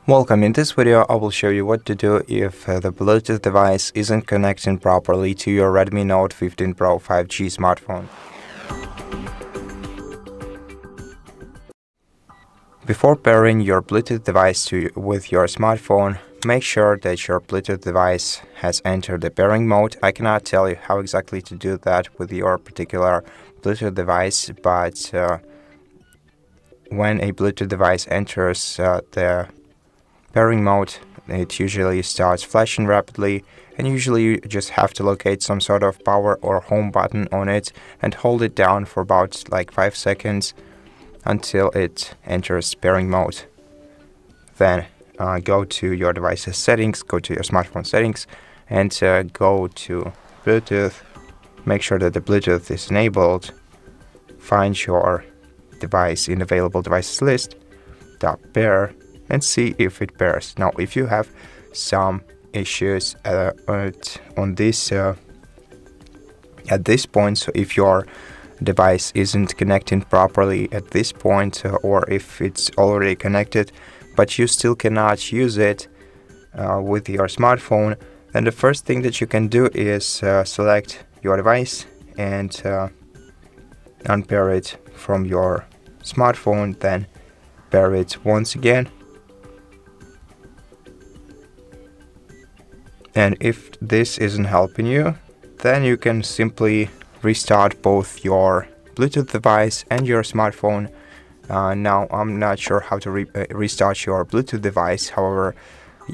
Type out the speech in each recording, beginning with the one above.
Welcome. In this video, I will show you what to do if the Bluetooth device isn't connecting properly to your Redmi Note 15 Pro 5G smartphone. Before pairing your Bluetooth device with your smartphone, make sure that your Bluetooth device has entered the pairing mode. I cannot tell you how exactly to do that with your particular Bluetooth device, but when a Bluetooth device enters the pairing mode, it usually starts flashing rapidly, and usually you just have to locate some sort of power or home button on it and hold it down for about 5 seconds until it enters pairing mode. Then go to your device's settings, go to your smartphone settings, and go to Bluetooth. Make sure that the Bluetooth is enabled. Find your device in available devices list, tap pair, and see if it pairs. Now, if you have some issues on this at this point, so if your device isn't connecting properly at this point, or if it's already connected but you still cannot use it with your smartphone, then the first thing that you can do is select your device and unpair it from your smartphone, then pair it once again. And if this isn't helping you, then you can simply restart both your Bluetooth device and your smartphone. Now, I'm not sure how to restart your Bluetooth device. However,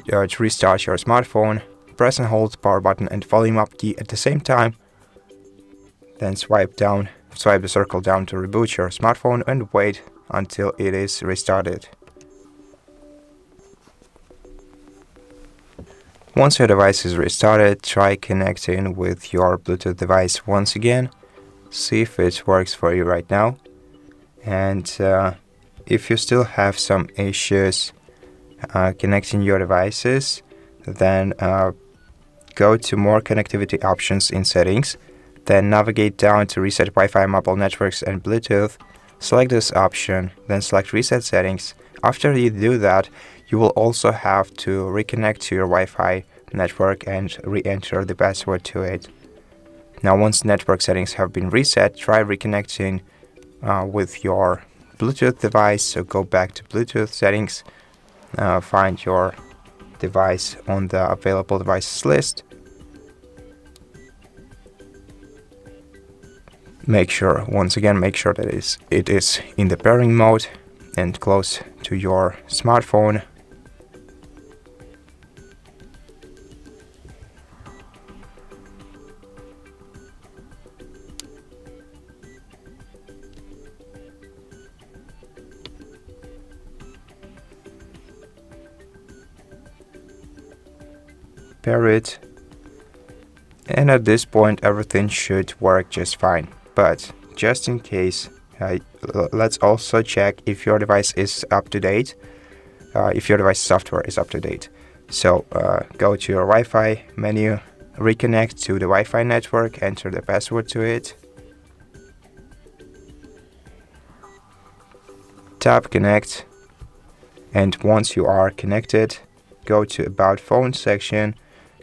to restart your smartphone, press and hold the power button and volume up key at the same time. Then swipe the circle down to reboot your smartphone and wait until it is restarted. Once your device is restarted, try connecting with your Bluetooth device once again. See if it works for you right now. And if you still have some issues connecting your devices, then go to more connectivity options in settings. Then navigate down to reset Wi-Fi, mobile networks, and Bluetooth. Select this option, then select reset settings. After you do that, you will also have to reconnect to your Wi-Fi network and re-enter the password to it. Now, once network settings have been reset, try reconnecting with your Bluetooth device. So go back to Bluetooth settings, find your device on the available devices list. Make sure that it is in the pairing mode and close to your smartphone. Pair it, and at this point everything should work just fine. But just in case, let's also check if your device is up to date, if your device software is up to date. So go to your Wi-Fi menu, reconnect to the Wi-Fi network, enter the password to it, tap connect, and once you are connected, go to About Phone section,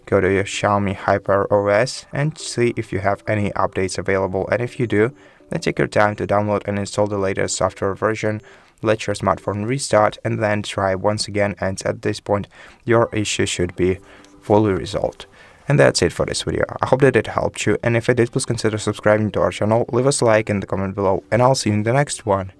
go to your Xiaomi HyperOS and see if you have any updates available, and if you do, then take your time to download and install the latest software version, let your smartphone restart, and then try once again, and at this point your issue should be fully resolved. And that's it for this video. I hope that it helped you, and if it did, please consider subscribing to our channel, leave us a like in the comment below, and I'll see you in the next one.